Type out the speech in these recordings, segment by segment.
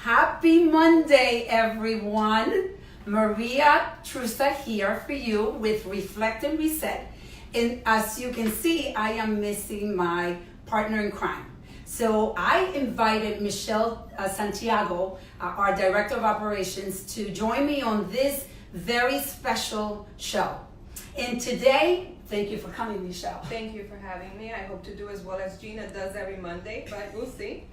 Happy Monday, everyone. Maria Trusta here for you with Reflect and Reset. And as you can see, I am missing my partner in crime. So I invited Michelle Santiago, our Director of Operations, to join me on this very special show. And today, thank you for coming, Michelle. Thank you for having me. I hope to do as well as Gina does every Monday, but we'll see.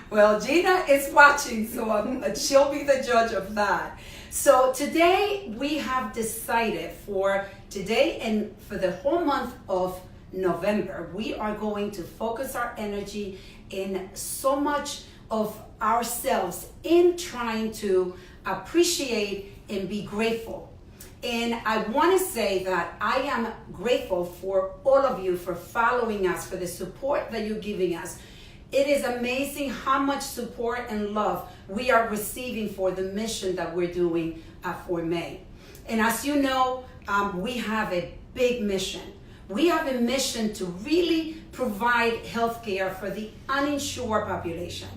Well, Gina is watching, so she'll be the judge of that. So today we have decided for today and for the whole month of November, we are going to focus our energy in so much of ourselves in trying to appreciate and be grateful. And I want to say that I am grateful for all of you for following us, for the support that you're giving us. It is amazing how much support and love we are receiving for the mission that we're doing at Formé. And as you know, we have a big mission. We have a mission to really provide healthcare for the uninsured population.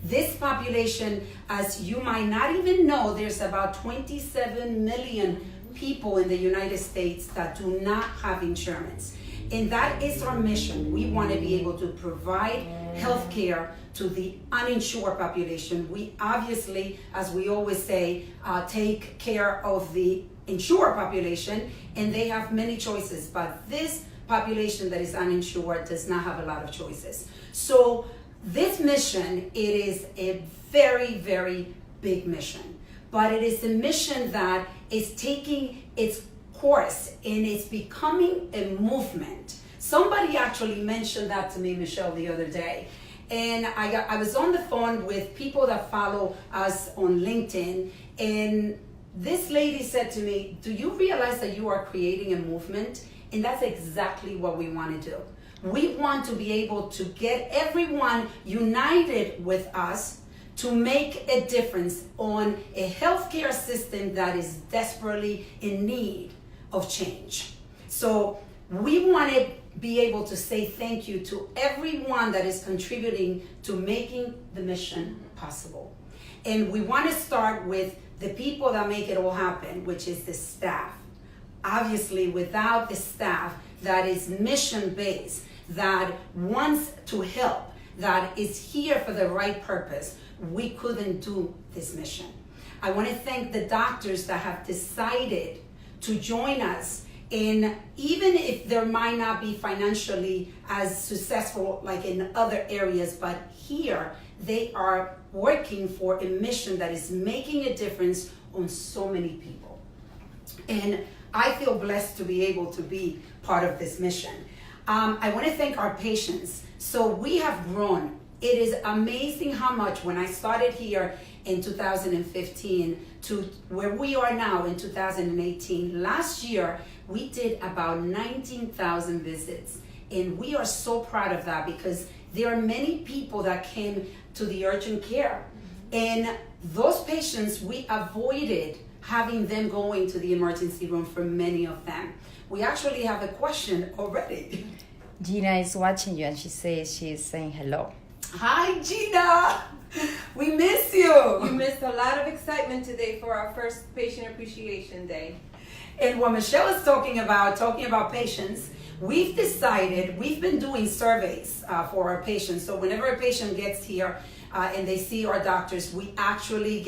This population, as you might not even know, there's about 27 million people in the United States that do not have insurance. And that is our mission. We want to be able to provide health care to the uninsured population. We obviously, as we always say, take care of the insured population, and they have many choices, but this population that is uninsured does not have a lot of choices. So this mission, it is a very, very big mission, but it is a mission that is taking its course and it's becoming a movement. Somebody actually mentioned that to me, Michelle, the other day. And I was on the phone with people that follow us on LinkedIn, and this lady said to me, do you realize that you are creating a movement? And that's exactly what we want to do. We want to be able to get everyone united with us to make a difference on a healthcare system that is desperately in need of change. So we want to be able to say thank you to everyone that is contributing to making the mission possible. And we want to start with the people that make it all happen, which is the staff. Obviously, without the staff that is mission-based, that wants to help, that is here for the right purpose, we couldn't do this mission. I want to thank the doctors that have decided to join us in, even if there might not be financially as successful like in other areas, but here they are working for a mission that is making a difference on so many people. And I feel blessed to be able to be part of this mission. I want to thank our patients. So we have grown. It is amazing how much, when I started here in 2015 to where we are now in 2018, last year we did about 19,000 visits. And we are so proud of that because there are many people that came to the urgent care. And those patients, we avoided having them going to the emergency room for many of them. We actually have a question already. Gina is watching you and she says she is saying hello. Hi, Gina. We miss you. You missed a lot of excitement today for our first Patient Appreciation Day. And what Michelle is talking about patients, we've decided, we've been doing surveys for our patients. So whenever a patient gets here and they see our doctors, we actually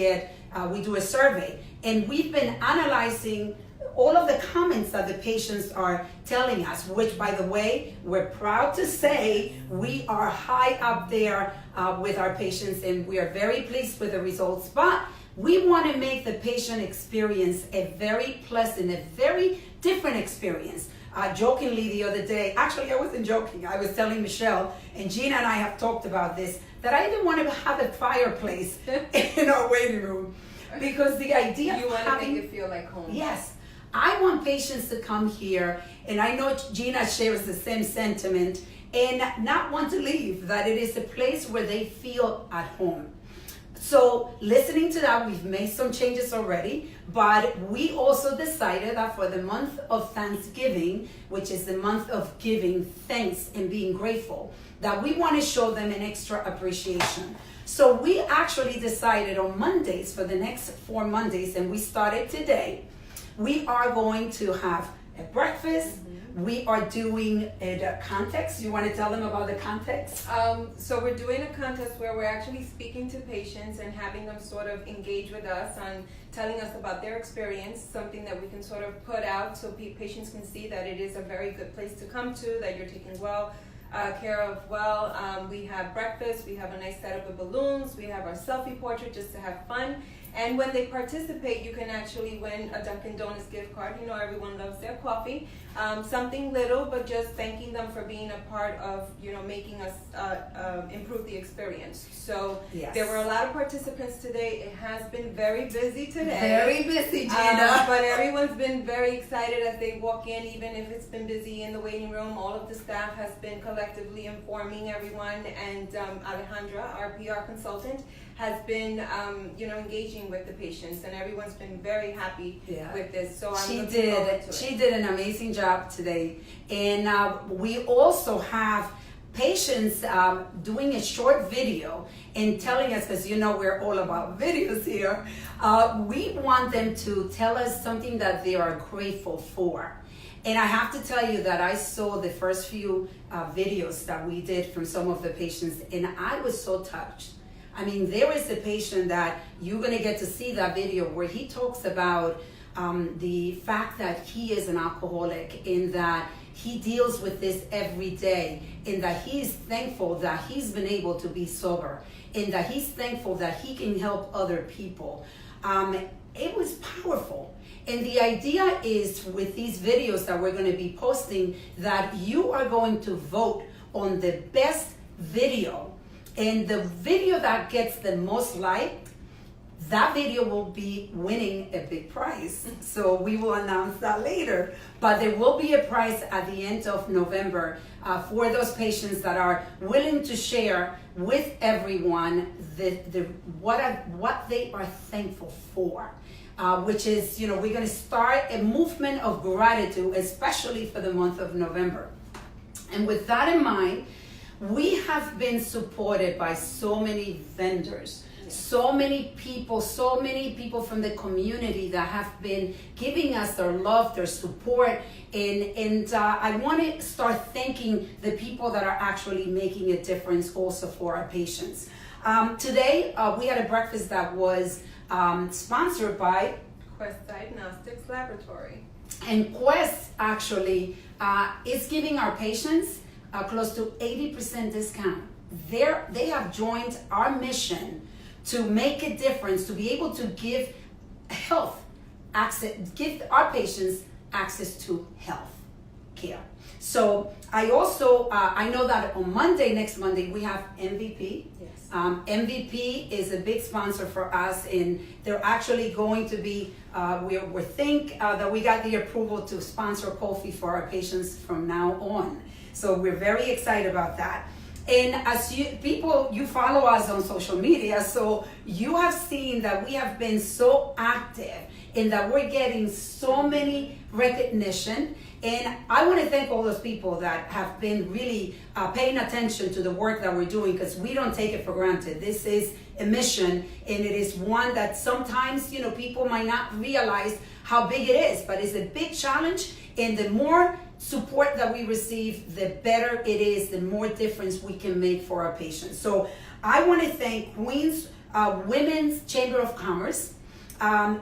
we do a survey. And we've been analyzing all of the comments that the patients are telling us, which, by the way, we're proud to say we are high up there with our patients, and we are very pleased with the results. But we want to make the patient experience a very pleasant, a very different experience. Jokingly the other day, actually I wasn't joking, I was telling Michelle, and Gina and I have talked about this, that I didn't want to have a fireplace in our waiting room. Because the idea you of want having, to make it feel like home. Yes, I want patients to come here, and I know Gina shares the same sentiment, and not want to leave, that it is a place where they feel at home. So listening to that, we've made some changes already, but we also decided that for the month of Thanksgiving, which is the month of giving thanks and being grateful, that we want to show them an extra appreciation. So we actually decided on Mondays, for the next 4 Mondays, and we started today, we are going to have a breakfast. We are doing a contest. You want to tell them about the contest? So we're doing a contest where we're actually speaking to patients and having them sort of engage with us on telling us about their experience, something that we can sort of put out so patients can see that it is a very good place to come to, that you're taken care of well. We have breakfast, we have a nice setup of balloons, we have our selfie portrait just to have fun. And when they participate, you can actually win a Dunkin' Donuts gift card. You know, everyone loves their coffee. Something little, but just thanking them for being a part of, you know, making us improve the experience. So Yes. there were a lot of participants today. It has been very busy today. Very busy, Gina. But everyone's been very excited as they walk in, even if it's been busy in the waiting room. All of the staff has been collectively informing everyone, and Alejandra, our PR consultant, has been, engaging with the patients, and everyone's been very happy with this. So I'm looking forward to it. She did an amazing job today, and we also have patients doing a short video and telling us, because you know we're all about videos here. We want them to tell us something that they are grateful for. And I have to tell you that I saw the first few videos that we did from some of the patients, and I was so touched. I mean, there is a patient that you're going to get to see that video where he talks about the fact that he is an alcoholic, and that he deals with this every day, and that he is thankful that he's been able to be sober, and that he's thankful that he can help other people. It was powerful. And the idea is, with these videos that we're going to be posting, that you are going to vote on the best video. And the video that gets the most like, that video will be winning a big prize. So we will announce that later. But there will be a prize at the end of November for those patients that are willing to share with everyone what they are thankful for. Which is, we're going to start a movement of gratitude, especially for the month of November. And with that in mind, we have been supported by so many vendors, so many people from the community that have been giving us their love, their support, and I want to start thanking the people that are actually making a difference also for our patients. Today, we had a breakfast that was sponsored by Quest Diagnostics Laboratory. And Quest actually is giving our patients close to 80% discount. They have joined our mission to make a difference, to be able to give our patients access to health care. So I also, I know that on next Monday, we have MVP. Yes. MVP is a big sponsor for us, and they're actually going to be, we think that we got the approval to sponsor coffee for our patients from now on. So we're very excited about that. And as you follow us on social media, so you have seen that we have been so active and that we're getting so many recognition. And I want to thank all those people that have been really paying attention to the work that we're doing, because we don't take it for granted. This is a mission, and it is one that sometimes, people might not realize how big it is, but it's a big challenge. And the more support that we receive, the better it is, the more difference we can make for our patients. So I want to thank Queens Women's Chamber of Commerce.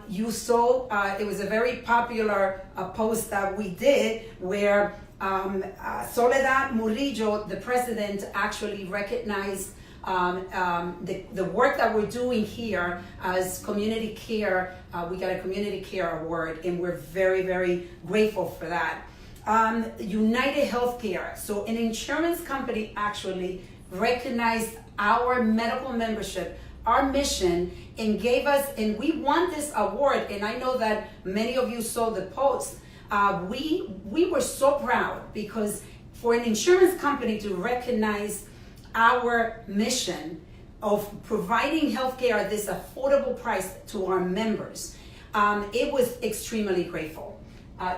You saw, it was a very popular post that we did where Soledad Murillo, the president, actually recognized the work that we're doing here as community care. We got a community care award, and we're very, very grateful for that. United Healthcare, so an insurance company actually recognized our medical membership, our mission, and gave us, and we won this award. And I know that many of you saw the post. We were so proud, because for an insurance company to recognize our mission of providing healthcare at this affordable price to our members, it was extremely grateful.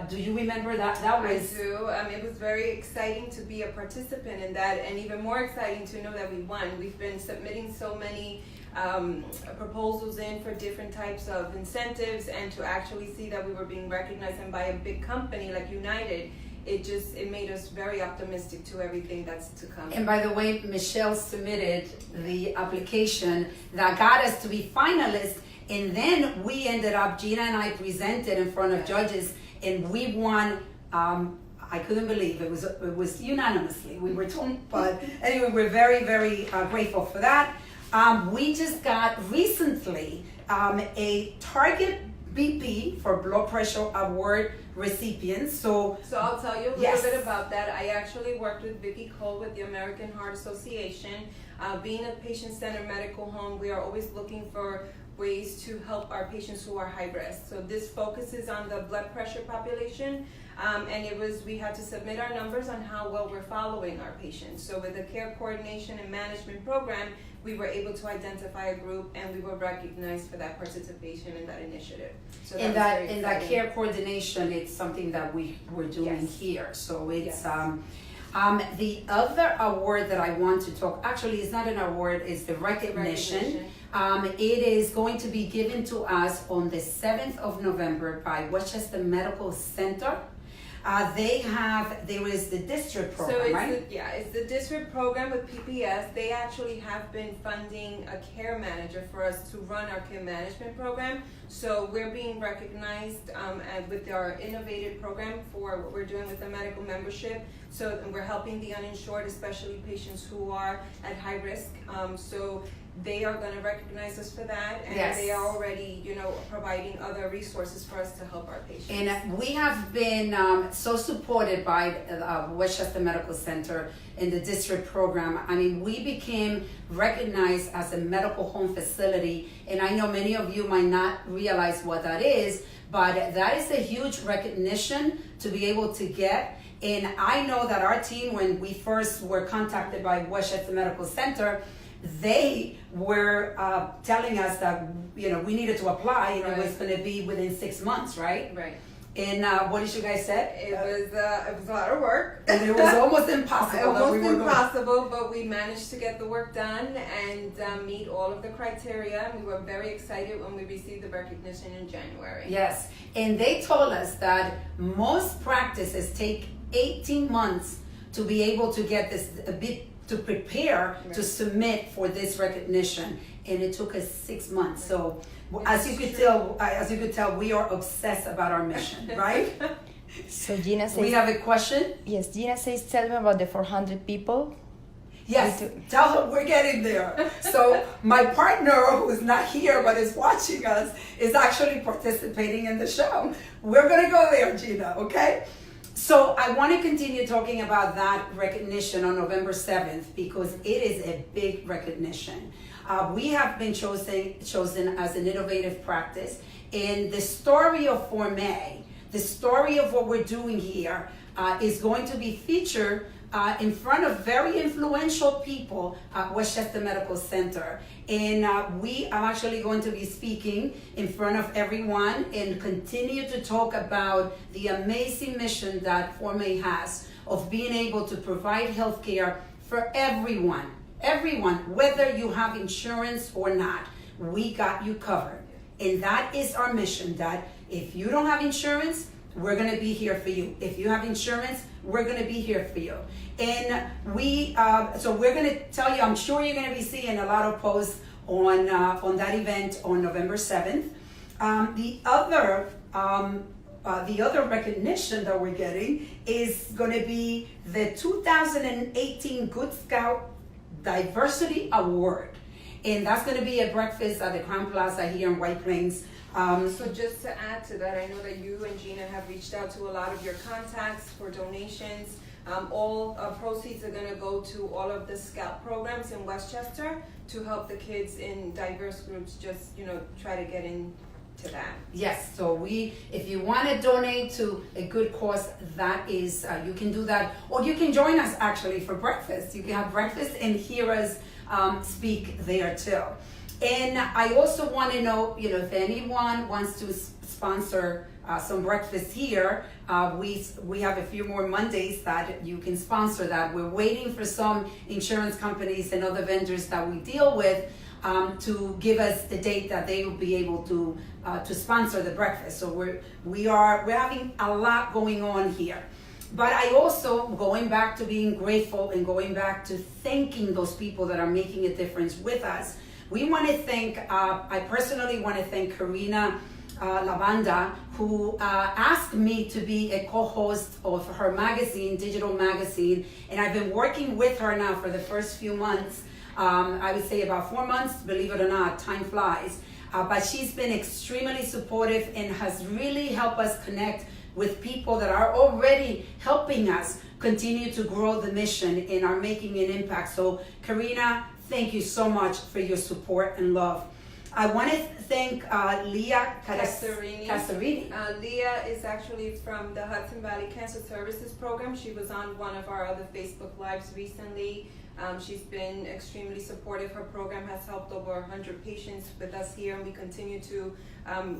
Do you remember that? That was. I do. It was very exciting to be a participant in that, and even more exciting to know that we won. We've been submitting so many proposals in for different types of incentives, and to actually see that we were being recognized and by a big company like United, it made us very optimistic to everything that's to come. And by the way, Michelle submitted the application that got us to be finalists, and then we ended up, Gina and I presented in front of judges, and we won. I couldn't believe it was unanimously. We were told, but anyway, we're very, very grateful for that. We just got recently a Target BP for blood pressure award recipients. So I'll tell you a little yes. bit about that. I actually worked with Vicki Cole with the American Heart Association. Being a patient-centered medical home, we are always looking for ways to help our patients who are high risk. So this focuses on the blood pressure population, and we had to submit our numbers on how well we're following our patients. So with the care coordination and management program, we were able to identify a group, and we were recognized for that participation in that initiative. So in that care coordination, it's something that we're doing Yes. here. So it's Yes. the other award that I want to talk. Actually, it's not an award; it's the recognition. It is going to be given to us on the 7th of November by Westchester Medical Center. There is the district program, right? It's the district program with PPS. They actually have been funding a care manager for us to run our care management program. So we're being recognized with our innovative program for what we're doing with the medical membership. So we're helping the uninsured, especially patients who are at high risk. So they are going to recognize us for that, and yes. they are already, providing other resources for us to help our patients. And we have been so supported by Westchester Medical Center in the district program. I mean, we became recognized as a medical home facility, and I know many of you might not realize what that is, but that is a huge recognition to be able to get. And I know that our team, when we first were contacted by Westchester Medical Center, they were telling us that we needed to apply, and right. it was going to be within 6 months, right? Right. And what did you guys say? It was a lot of work. And it was almost impossible. Impossible, but we managed to get the work done and meet all of the criteria. We were very excited when we received the recognition in January. Yes, and they told us that most practices take 18 months to be able to get this to prepare right. to submit for this recognition, and it took us 6 months. So as you could tell, we are obsessed about our mission, right? So Gina says, We have a question. yes, Gina says, tell me about the 400 people. Yes, tell her we're getting there. So my partner, who is not here but is watching us, is actually participating in the show. We're gonna go there, Gina, okay? So I want to continue talking about that recognition on November 7th because it is a big recognition. We have been chosen as an innovative practice, and the story of Formé, the story of what we're doing here, is going to be featured in front of very influential people at Westchester Medical Center. And I'm actually going to be speaking in front of everyone and continue to talk about the amazing mission that Formé has of being able to provide healthcare for everyone, whether you have insurance or not. We got you covered. And that is our mission, that if you don't have insurance, we're going to be here for you. If you have insurance, we're going to be here for you. And so we're going to tell you, I'm sure you're going to be seeing a lot of posts on that event on November 7th. The other recognition that we're getting is going to be the 2018 Good Scout Diversity Award. And that's going to be a breakfast at the Crown Plaza here in White Plains. So just to add to that, I know that you and Gina have reached out to a lot of your contacts for donations. All proceeds are going to go to all of the Scout programs in Westchester to help the kids in diverse groups just, try to get into that. Yes, so if you want to donate to a good cause, that is, you can do that. Or you can join us actually for breakfast. You can have breakfast and hear us speak there too. And I also want to know, if anyone wants to sponsor some breakfast here, we have a few more Mondays that you can sponsor that. We're waiting for some insurance companies and other vendors that we deal with to give us the date that they will be able to sponsor the breakfast. So we're having a lot going on here. But I also, going back to being grateful and going back to thanking those people that are making a difference with us, we want to thank, I personally want to thank Karina Lavanda, who asked me to be a co-host of her magazine, digital magazine, and I've been working with her now for the first few months. I would say about 4 months, believe it or not, time flies. But she's been extremely supportive and has really helped us connect with people that are already helping us continue to grow the mission and are making an impact. So Karina, thank you so much for your support and love. I want to thank Leah Casarini. Leah is actually from the Hudson Valley Cancer Services Program. She was on one of our other Facebook Lives recently. She's been extremely supportive. Her program has helped over 100 patients with us here, and we continue to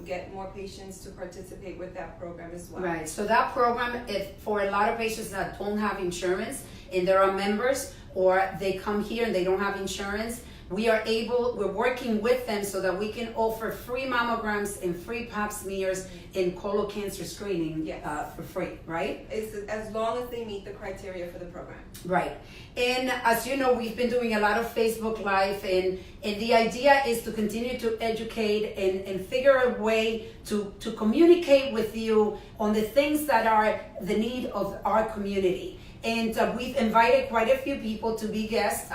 get more patients to participate with that program as well. Right, so that program, if for a lot of patients that don't have insurance and there are members, or they come here and they don't have insurance, we're working with them so that we can offer free mammograms and free pap smears and colon cancer screening for free, right? As long as they meet the criteria for the program. Right. And as you know, we've been doing a lot of Facebook Live, and the idea is to continue to educate and figure a way to communicate with you on the things that are the need of our community. And we've invited quite a few people to be guests.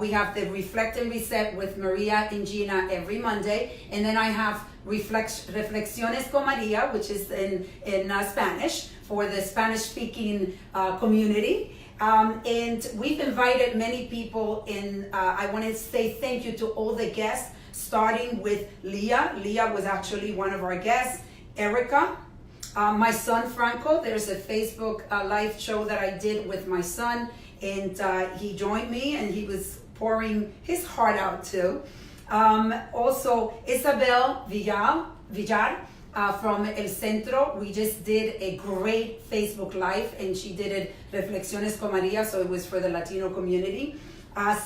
We have the Reflect and Reset with Maria and Gina every Monday, and then I have Reflexiones con Maria, which is in Spanish for the Spanish-speaking community. And we've invited many people, and I want to say thank you to all the guests, starting with Leah. Leah was actually one of our guests. Erica, my son Franco. There's a Facebook live show that I did with my son, and he joined me, and he was pouring his heart out too. Also, Isabel Villar from El Centro. We just did a great Facebook Live, and she did it Reflexiones con Maria, so it was for the Latino community.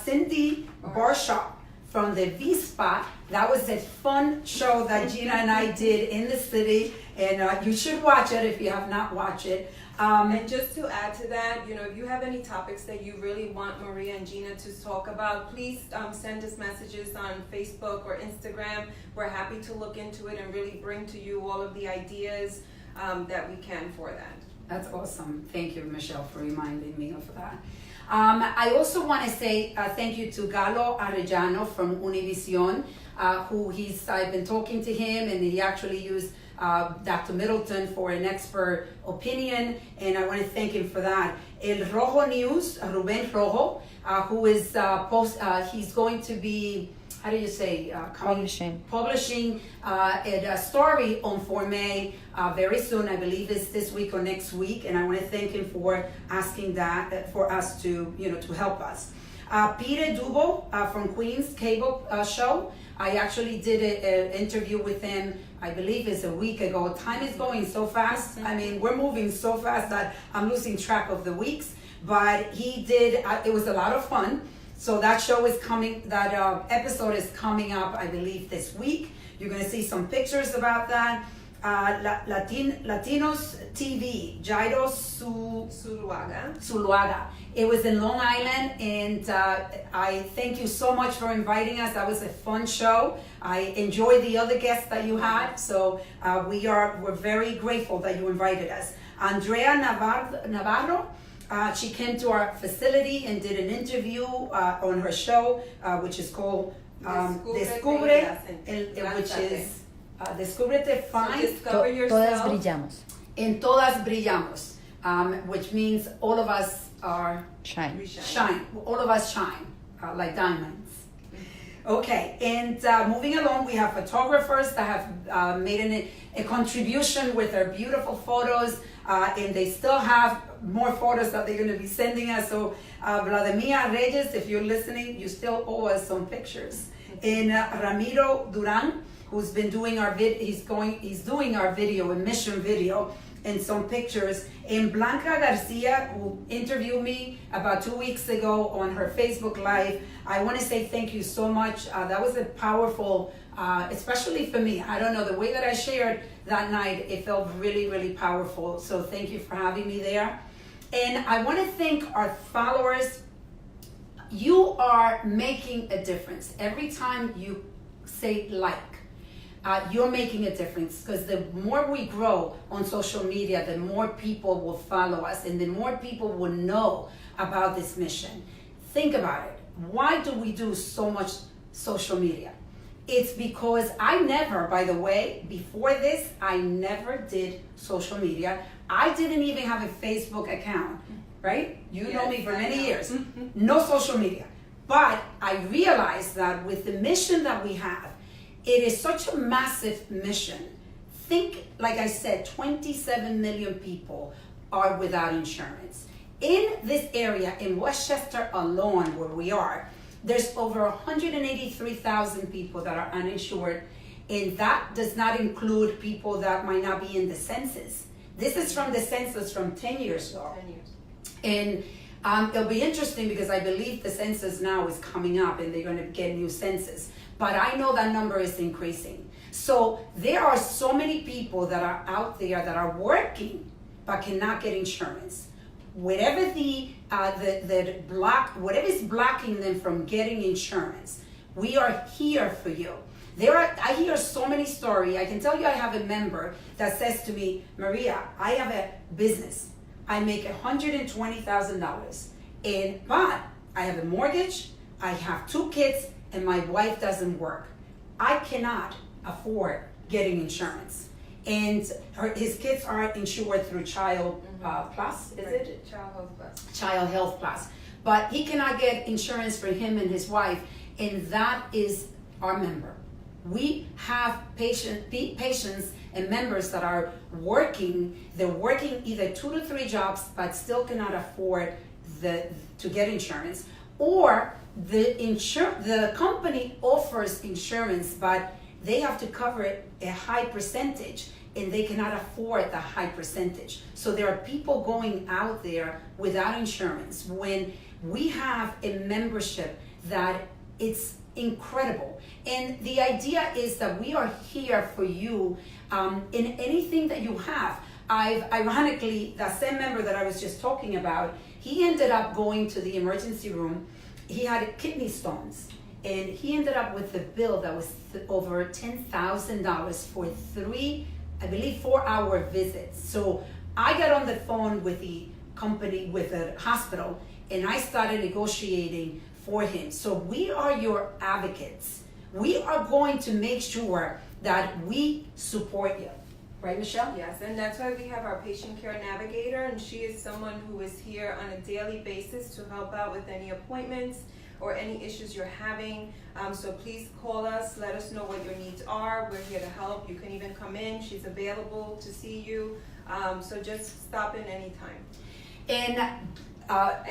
Cindy Barshop from the V-Spot. That was a fun show that Gina and I did in the city, and you should watch it if you have not watched it. And just to add to that, if you have any topics that you really want Maria and Gina to talk about, please send us messages on Facebook or Instagram. We're happy to look into it and really bring to you all of the ideas that we can for that. That's awesome. Thank you, Michelle, for reminding me of that. I also want to say thank you to Galo Arellano from Univision, I've been talking to him, and he actually used Dr. Middleton for an expert opinion, and I want to thank him for that. El Rojo News, Ruben Rojo, who is he's going to be, how do you say, publishing a story on Formé very soon. I believe it's this week or next week, and I want to thank him for asking that for us to to help us. Peter Dubo from Queen's Cable Show. I actually did an interview with him, I believe it's a week ago. Time is going so fast. I mean, we're moving so fast that I'm losing track of the weeks. But he did, it was a lot of fun. So that show is coming, that episode is coming up, I believe, this week. You're going to see some pictures about that. Latinos TV, Jairo Zuluaga. It was in Long Island, and I thank you so much for inviting us. That was a fun show. I enjoyed the other guests that you had, so we're very grateful that you invited us. Andrea Navarro, she came to our facility and did an interview on her show, which is called Descubre, which is Descúbrete Fine. So discover yourself. Todas brillamos. En todas brillamos, which means all of us are shine. All of us shine like diamonds. Okay, and moving along, we have photographers that have made a contribution with their beautiful photos. and they still have more photos that they're going to be sending us. So Vladimir Reyes, if you're listening, you still owe us some pictures. And Ramiro Duran, who's been doing our he's doing our video, emission video, and some pictures. And Blanca Garcia, who interviewed me about 2 weeks ago on her Facebook Live. I want to say thank you so much. That was a powerful, especially for me. I don't know, the way that I shared that night, it felt really, really powerful. So thank you for having me there. And I want to thank our followers. You are making a difference. Every time you say like, you're making a difference, because the more we grow on social media, the more people will follow us and the more people will know about this mission. Think about it. Why do we do so much social media? It's because I never, by the way, before this, I never did social media. I didn't even have a Facebook account, right? You know me for many years. No social media. But I realized that with the mission that we have, it is such a massive mission. Think, like I said, 27 million people are without insurance. In this area, in Westchester alone, where we are, there's over 183,000 people that are uninsured, and that does not include people that might not be in the census. This is from the census from 10 years ago. 10 years. And it'll be interesting because I believe the census now is coming up and they're going to get new census. But I know that number is increasing. So there are so many people that are out there that are working but cannot get insurance. Whatever whatever is blocking them from getting insurance, we are here for you. I hear so many stories. I can tell you I have a member that says to me, Maria, I have a business. I make $120,000, but I have a mortgage, I have 2 kids, and my wife doesn't work. I cannot afford getting insurance. And his kids are insured through Child Plus, is it? Child Health Plus. Child Health Plus. But he cannot get insurance for him and his wife, and that is our member. We have patients and members that are working. They're working either 2 to 3 jobs, but still cannot afford to get insurance, or the company offers insurance, but they have to cover a high percentage, and they cannot afford the high percentage. So there are people going out there without insurance when we have a membership that it's incredible. And the idea is that we are here for you in anything that you have. Ironically, that same member that I was just talking about, he ended up going to the emergency room. He had kidney stones, and he ended up with a bill that was over $10,000 for 4-hour visits. So I got on the phone with the company, with the hospital, and I started negotiating for him. So we are your advocates. We are going to make sure that we support you. Right, Michelle? Yes, and that's why we have our patient care navigator, and she is someone who is here on a daily basis to help out with any appointments or any issues you're having. So please call us, let us know what your needs are. We're here to help. You can even come in. She's available to see you. So just stop in anytime. And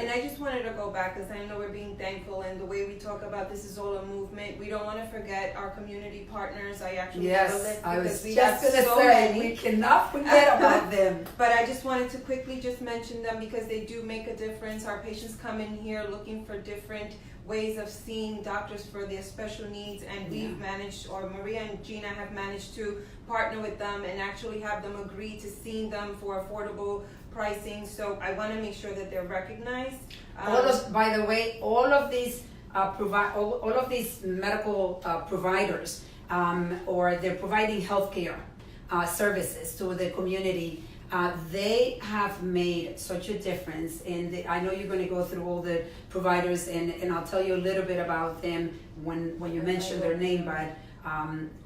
I just wanted to go back, because I know we're being thankful, and the way we talk about this is all a movement. We don't want to forget our community partners. I actually have a list, I was because we just have going to so say, many. we cannot forget about them. But I just wanted to quickly just mention them, because they do make a difference. Our patients come in here looking for different ways of seeing doctors for their special needs, and we've managed, or Maria and Gina have managed to partner with them and actually have them agree to seeing them for affordable pricing. So I want to make sure that they're recognized. By the way, all of these medical providers, or they're providing healthcare services to the community. They have made such a difference, and I know you're going to go through all the providers, and I'll tell you a little bit about them when you mention their name, but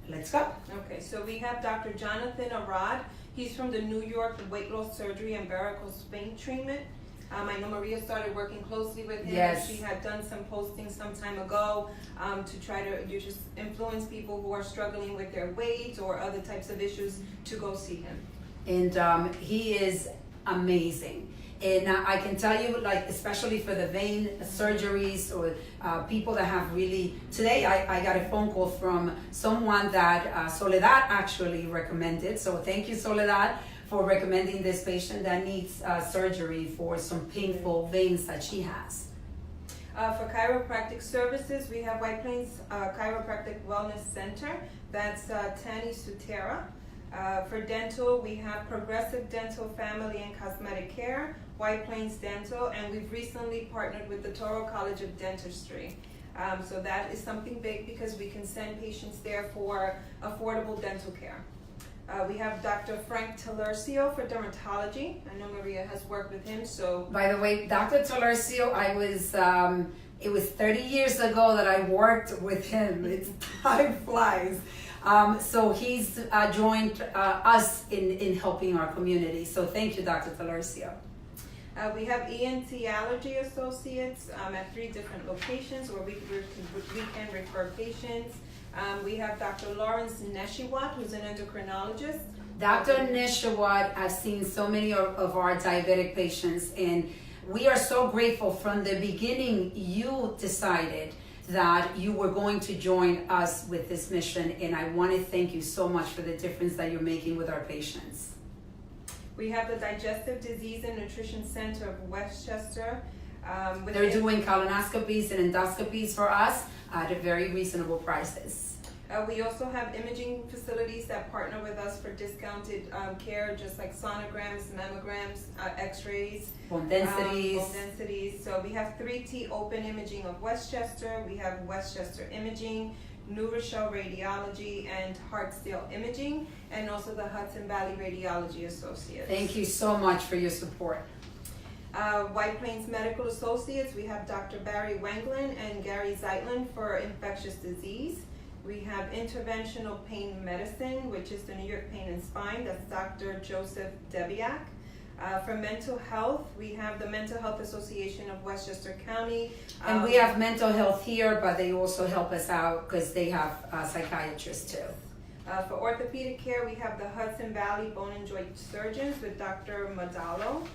let's go. Okay, so we have Dr. Jonathan Arad. He's from the New York Weight Loss Surgery and Varicose Vein Treatment. I know Maria started working closely with him. Yes. She had done some postings some time ago to try to just influence people who are struggling with their weight or other types of issues to go see him. and he is amazing. And I can tell you, like, especially for the vein surgeries or people that have really, today I got a phone call from someone that Soledad actually recommended. So thank you, Soledad, for recommending this patient that needs surgery for some painful veins that she has. For chiropractic services, we have White Plains Chiropractic Wellness Center. That's Tani Sutera. For dental, we have Progressive Dental Family and Cosmetic Care, White Plains Dental, and we've recently partnered with the Toro College of Dentistry. So that is something big because we can send patients there for affordable dental care. We have Dr. Frank Talercio for dermatology. I know Maria has worked with him, so. By the way, Dr. Talercio, it was 30 years ago that I worked with him. Time flies. So he's joined us in helping our community. So thank you, Dr. Talercio. We have ENT Allergy Associates at 3 different locations where we can refer patients. We have Dr. Lawrence Neshiwat, who's an endocrinologist. Dr. Neshiwat has seen so many of our diabetic patients, and we are so grateful. From the beginning, you decided that you were going to join us with this mission, and I want to thank you so much for the difference that you're making with our patients. We have the Digestive Disease and Nutrition Center of Westchester. They're doing colonoscopies and endoscopies for us at very reasonable prices. We also have imaging facilities that partner with us for discounted care, just like sonograms, mammograms, x-rays, Bone densities. Bone densities. So we have 3T Open Imaging of Westchester. We have Westchester Imaging, New Rochelle Radiology, and Hartsdale Imaging, and also the Hudson Valley Radiology Associates. Thank you so much for your support. White Plains Medical Associates, we have Dr. Barry Wanglin and Gary Zeitlin for infectious disease. We have Interventional Pain Medicine, which is the New York Pain and Spine. That's Dr. Joseph Debiak. For mental health, we have the Mental Health Association of Westchester County. And we have mental health here, but they also help us out because they have psychiatrists too. For orthopedic care, we have the Hudson Valley Bone and Joint Surgeons with Dr. Madalo.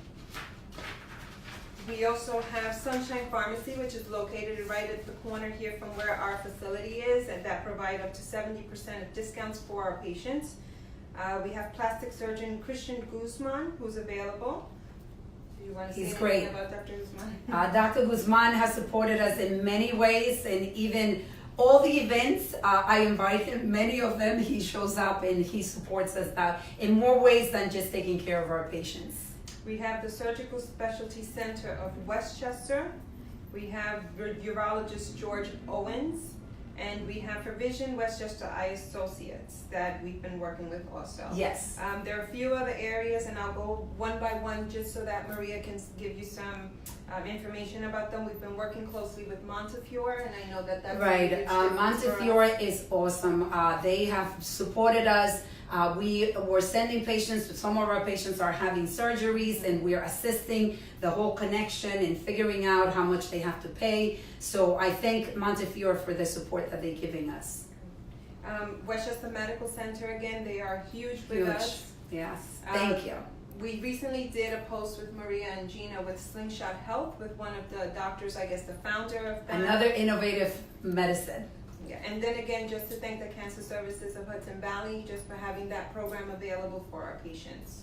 We also have Sunshine Pharmacy, which is located right at the corner here from where our facility is, and that provide up to 70% of discounts for our patients. We have plastic surgeon Christian Guzman, who's available. Do you want to say anything about Dr. Guzman? Dr. Guzman has supported us in many ways, and even all the events, I invite him, many of them, he shows up and he supports us in more ways than just taking care of our patients. We have the Surgical Specialty Center of Westchester. We have urologist George Owens. And we have for Vision Westchester Eye Associates that we've been working with also. Yes. There are a few other areas, and I'll go one by one just so that Maria can give you some information about them. We've been working closely with Montefiore, and I know that that's right. Montefiore is awesome. They have supported us. We were sending patients, some of our patients are having surgeries, and we're assisting the whole connection and figuring out how much they have to pay. So I thank Montefiore for the support that they're giving us. Westchester Medical Center, again, they are huge with us. Yes, thank you. We recently did a post with Maria and Gina with Slingshot Health with one of the doctors, I guess the founder of that. Another innovative medicine. Yeah, and then again, just to thank the Cancer Services of Hudson Valley just for having that program available for our patients.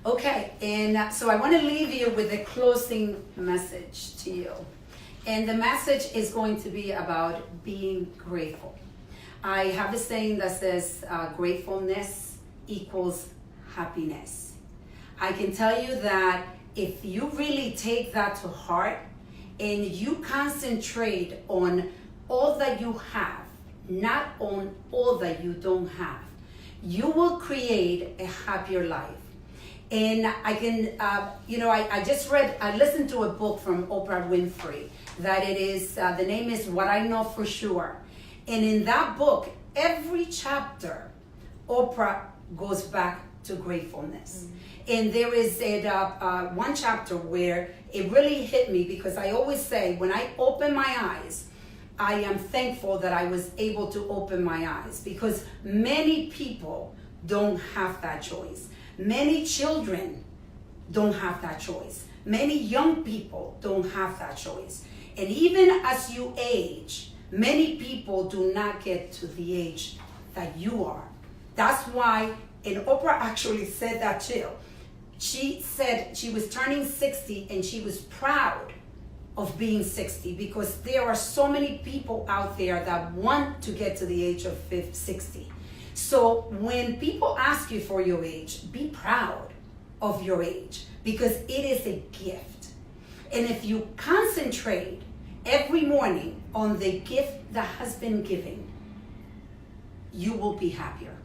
Okay, and so I want to leave you with a closing message to you. And the message is going to be about being grateful. I have a saying that says gratefulness equals happiness. I can tell you that if you really take that to heart and you concentrate on all that you have, not on all that you don't have, you will create a happier life. And I can, I listened to a book from Oprah Winfrey that it is, the name is What I Know For Sure. And in that book, every chapter, Oprah goes back to gratefulness. And there is one chapter where it really hit me because I always say, when I open my eyes, I am thankful that I was able to open my eyes because many people don't have that choice. Many children don't have that choice. Many young people don't have that choice. And even as you age, many people do not get to the age that you are. That's why, and Oprah actually said that too. She said she was turning 60 and she was proud of being 60 because there are so many people out there that want to get to the age of 60. So when people ask you for your age, be proud of your age because it is a gift. And if you concentrate every morning on the gift that has been given, you will be happier.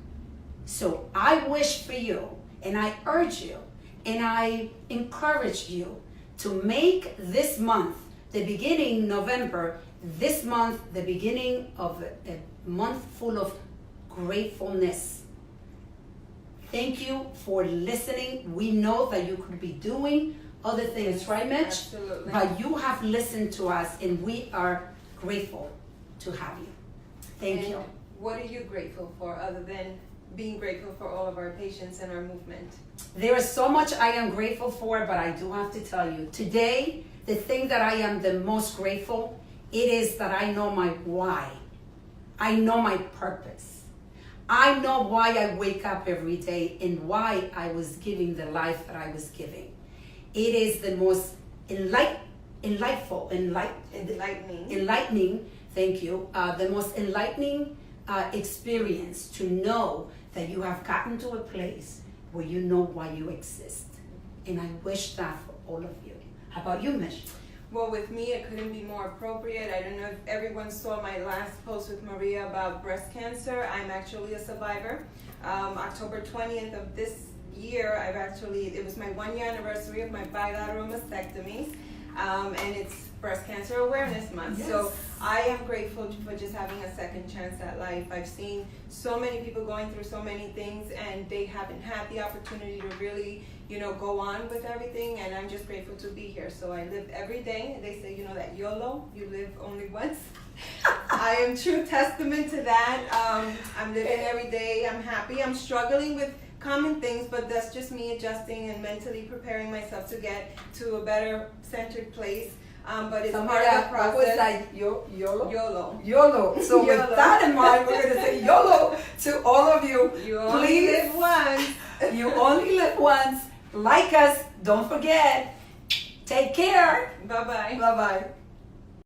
So I wish for you, and I urge you, and I encourage you to make this month, the beginning November, this month, the beginning of a month full of gratefulness. Thank you for listening. We know that you could be doing other things, right, Mitch? Absolutely. But you have listened to us, and we are grateful to have you. Thank you. What are you grateful for other than being grateful for all of our patients and our movement? There is so much I am grateful for, but I do have to tell you, today, the thing that I am the most grateful, it is that I know my why. I know my purpose. I know why I wake up every day and why I was giving the life that I was giving. It is the most enlightening, thank you, the most enlightening experience to know that you have gotten to a place where you know why you exist. And I wish that for all of you. How about you, Mish? Well, with me, it couldn't be more appropriate. I don't know if everyone saw my last post with Maria about breast cancer. I'm actually a survivor. October 20th of this year, it was my 1-year anniversary of my bilateral mastectomies. And it's Breast Cancer Awareness Month. Yes. So I am grateful for just having a second chance at life. I've seen so many people going through so many things and they haven't had the opportunity to really, go on with everything, and I'm just grateful to be here. So I live every day. They say, that YOLO, you live only once. I am true testament to that. I'm living every day. I'm happy. I'm struggling with common things, but that's just me adjusting and mentally preparing myself to get to a better centered place. But it's part of the process. What was that? YOLO? YOLO. YOLO. So YOLO. with that in mind, we're going to say YOLO to all of you. You only live once. You only live once. Like us. Don't forget. Take care. Bye-bye. Bye-bye.